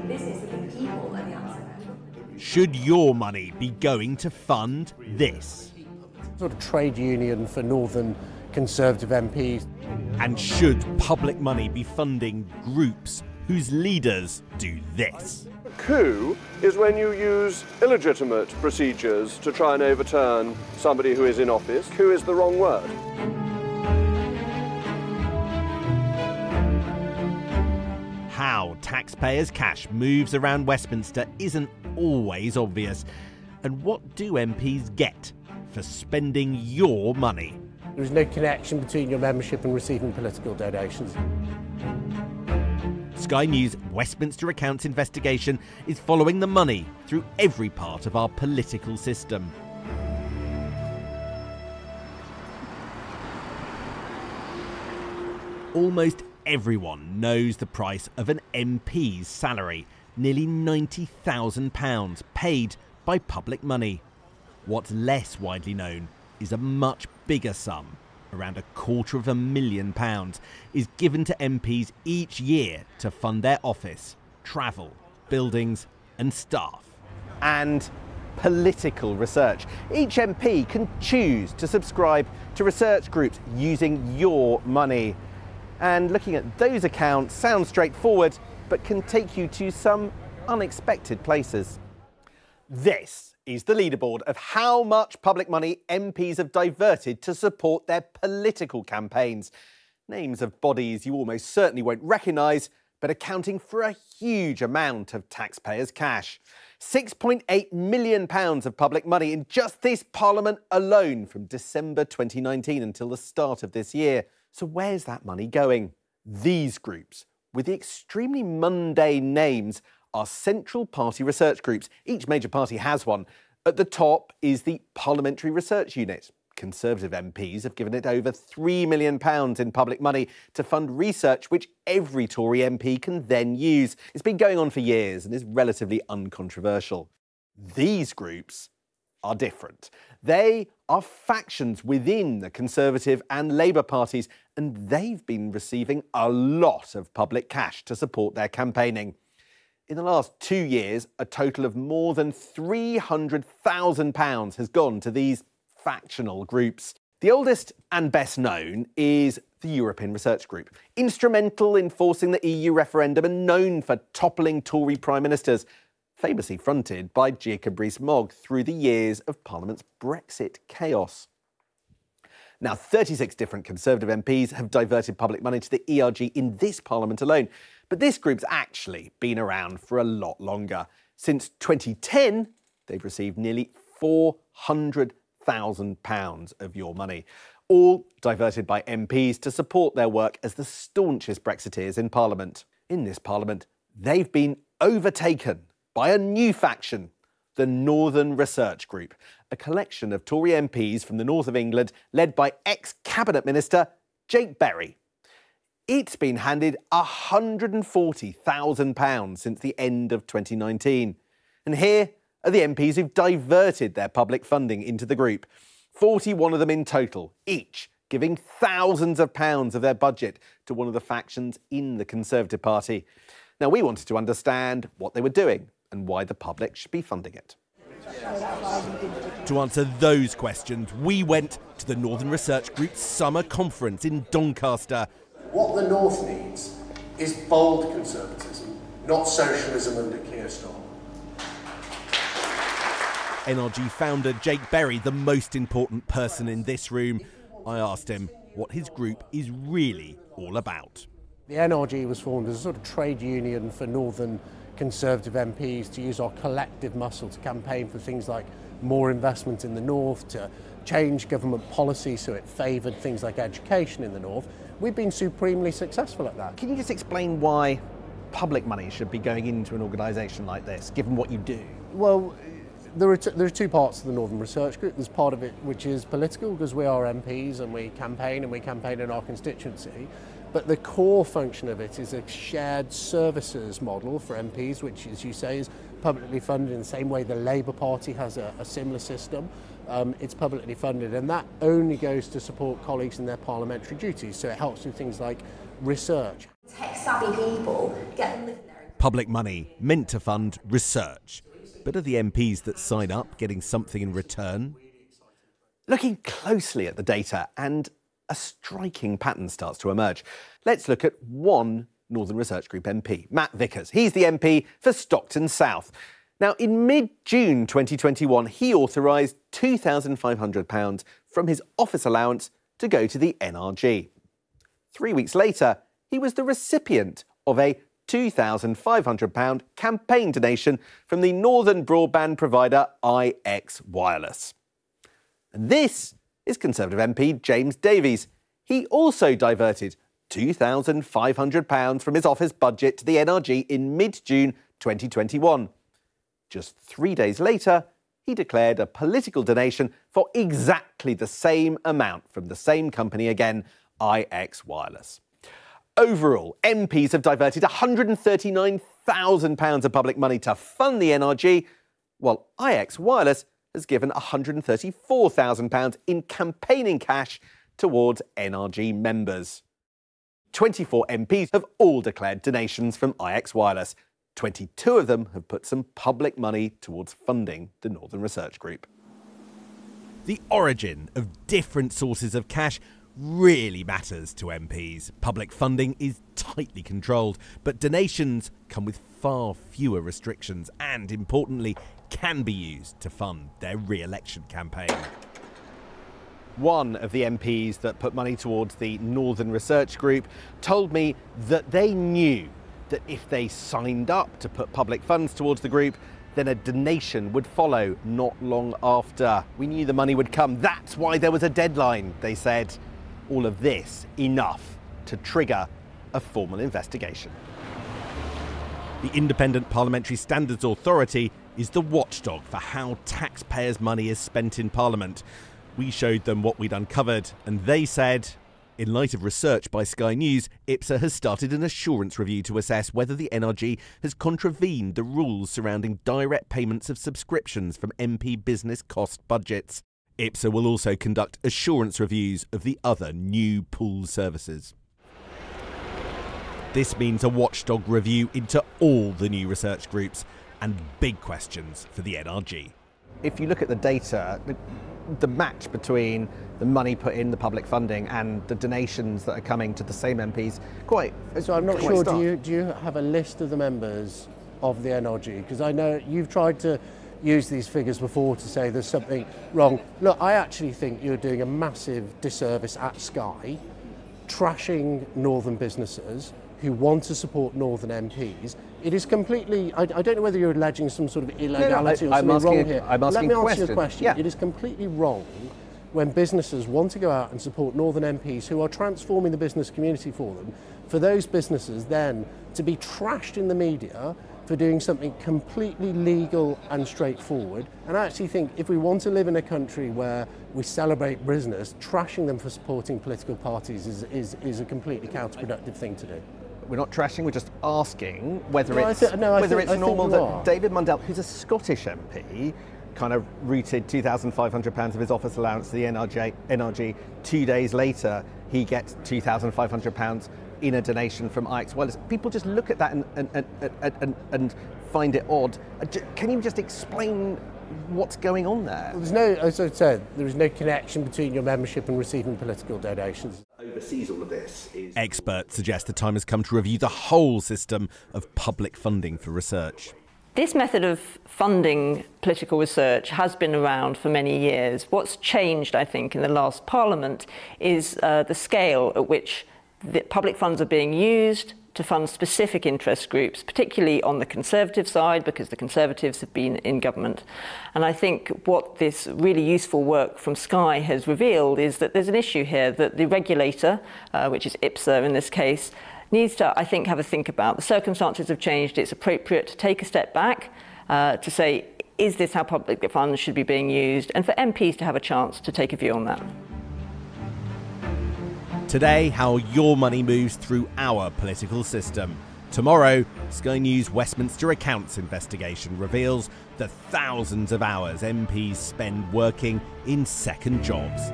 big business, the big people are the answer. Should your money be going to fund this? Sort of trade union for Northern Conservative MPs. And should public money be funding groups whose leaders do this? A coup is when you use illegitimate procedures to try and overturn somebody who is in office. Coup is the wrong word. How taxpayers' cash moves around Westminster isn't always obvious. And what do MPs get for spending your money? There is no connection between your membership and receiving political donations. Sky News' Westminster Accounts investigation is following the money through every part of our political system. Almost everyone knows the price of an MP's salary, nearly £90,000 paid by public money. What's less widely known is a much bigger sum, around £250,000, is given to MPs each year to fund their office, travel, buildings and staff. And political research. Each MP can choose to subscribe to research groups using your money. And looking at those accounts sounds straightforward, but can take you to some unexpected places. This is the leaderboard of how much public money MPs have diverted to support their political campaigns. Names of bodies you almost certainly won't recognise, but accounting for a huge amount of taxpayers' cash. £6.8 million of public money in just this Parliament alone from December 2019 until the start of this year. So where's that money going? These groups, with the extremely mundane names, are central party research groups. Each major party has one. At the top is the Parliamentary Research Unit. Conservative MPs have given it over £3 million in public money to fund research which every Tory MP can then use. It's been going on for years and is relatively uncontroversial. These groups are different. They are factions within the Conservative and Labour parties, and they've been receiving a lot of public cash to support their campaigning. In the last 2 years, a total of more than £300,000 has gone to these factional groups. The oldest and best known is the European Research Group, instrumental in forcing the EU referendum and known for toppling Tory prime ministers, famously fronted by Jacob Rees-Mogg through the years of Parliament's Brexit chaos. Now, 36 different Conservative MPs have diverted public money to the ERG in this Parliament alone. But this group's actually been around for a lot longer. Since 2010, they've received nearly £400,000 of your money, all diverted by MPs to support their work as the staunchest Brexiteers in Parliament. In this Parliament, they've been overtaken by a new faction, the Northern Research Group, a collection of Tory MPs from the north of England led by ex-Cabinet Minister Jake Berry. It's been handed £140,000 since the end of 2019. And here are the MPs who've diverted their public funding into the group. 41 of them in total, each giving thousands of pounds of their budget to one of the factions in the Conservative Party. Now, we wanted to understand what they were doing and why the public should be funding it. To answer those questions, we went to the Northern Research Group's summer conference in Doncaster. What the North needs is bold conservatism, not socialism under Keir Starmer. NRG founder Jake Berry, the most important person in this room. I asked him what his group is really all about. The NRG was formed as a sort of trade union for Northern Conservative MPs to use our collective muscle to campaign for things like more investment in the North, to change government policy so it favoured things like education in the North. We've been supremely successful at that. Can you just explain why public money should be going into an organisation like this, given what you do? Well, there are two parts to the Northern Research Group. There's part of it which is political, because we are MPs and we campaign in our constituency. But the core function of it is a shared services model for MPs, which, as you say, is publicly funded in the same way the Labour Party has a similar system. It's publicly funded, and that only goes to support colleagues in their parliamentary duties. So it helps with things like research. Tech-savvy people, get them living there. Public money meant to fund research. But are the MPs that sign up getting something in return? Looking closely at the data, and a striking pattern starts to emerge. Let's look at one Northern Research Group MP, Matt Vickers. He's the MP for Stockton South. Now, in mid-June 2021, he authorised £2,500 from his office allowance to go to the NRG. 3 weeks later, he was the recipient of a £2,500 campaign donation from the northern broadband provider IX Wireless. And this is Conservative MP James Davies. He also diverted £2,500 from his office budget to the NRG in mid-June 2021. Just 3 days later, he declared a political donation for exactly the same amount from the same company again, IX Wireless. Overall, MPs have diverted £139,000 of public money to fund the NRG, while IX Wireless has given £134,000 in campaigning cash towards NRG members. 24 MPs have all declared donations from IX Wireless. 22 of them have put some public money towards funding the Northern Research Group. The origin of different sources of cash really matters to MPs. Public funding is tightly controlled, but donations come with far fewer restrictions and, importantly, can be used to fund their re-election campaign. One of the MPs that put money towards the Northern Research Group told me that they knew that if they signed up to put public funds towards the group, then a donation would follow not long after. We knew the money would come. That's why there was a deadline, they said. All of this enough to trigger a formal investigation. The Independent Parliamentary Standards Authority is the watchdog for how taxpayers' money is spent in Parliament. We showed them what we'd uncovered, and they said, in light of research by Sky News, IPSA has started an assurance review to assess whether the NRG has contravened the rules surrounding direct payments of subscriptions from MP business cost budgets. IPSA will also conduct assurance reviews of the other new pool services. This means a watchdog review into all the new research groups and big questions for the NRG. If you look at the data, the match between the money put in the public funding and the donations that are coming to the same MPs, So I'm not sure, do you have a list of the members of the NRG? Because I know you've tried to use these figures before to say there's something wrong. Look, I actually think you're doing a massive disservice at Sky, trashing northern businesses who want to support northern MPs. It is completely, I don't know whether you're alleging some sort of illegality or something wrong here. Let me ask you a question. Yeah. It is completely wrong when businesses want to go out and support northern MPs who are transforming the business community for them, for those businesses then to be trashed in the media for doing something completely legal and straightforward. And I actually think if we want to live in a country where we celebrate business, trashing them for supporting political parties is a completely counterproductive thing to do. We're not trashing, we're just asking whether it's normal that David Mundell, who's a Scottish MP, kind of routed £2,500 of his office allowance to the NRG. 2 days later, he gets £2,500 in a donation from IX Wireless. People just look at that and find it odd. Can you just explain what's going on there? Well, there's no, as I said, there is no connection between your membership and receiving political donations. Oversees all of this is... Experts suggest the time has come to review the whole system of public funding for research. This method of funding political research has been around for many years. What's changed, I think, in the last Parliament is the scale at which the public funds are being used to fund specific interest groups, particularly on the Conservative side, because the Conservatives have been in government. And I think what this really useful work from Sky has revealed is that there's an issue here that the regulator, which is IPSA in this case, needs to, I think, have a think about. The circumstances have changed. It's appropriate to take a step back to say, is this how public funds should be being used? And for MPs to have a chance to take a view on that. Today, how your money moves through our political system. Tomorrow, Sky News' Westminster Accounts investigation reveals the thousands of hours MPs spend working in second jobs.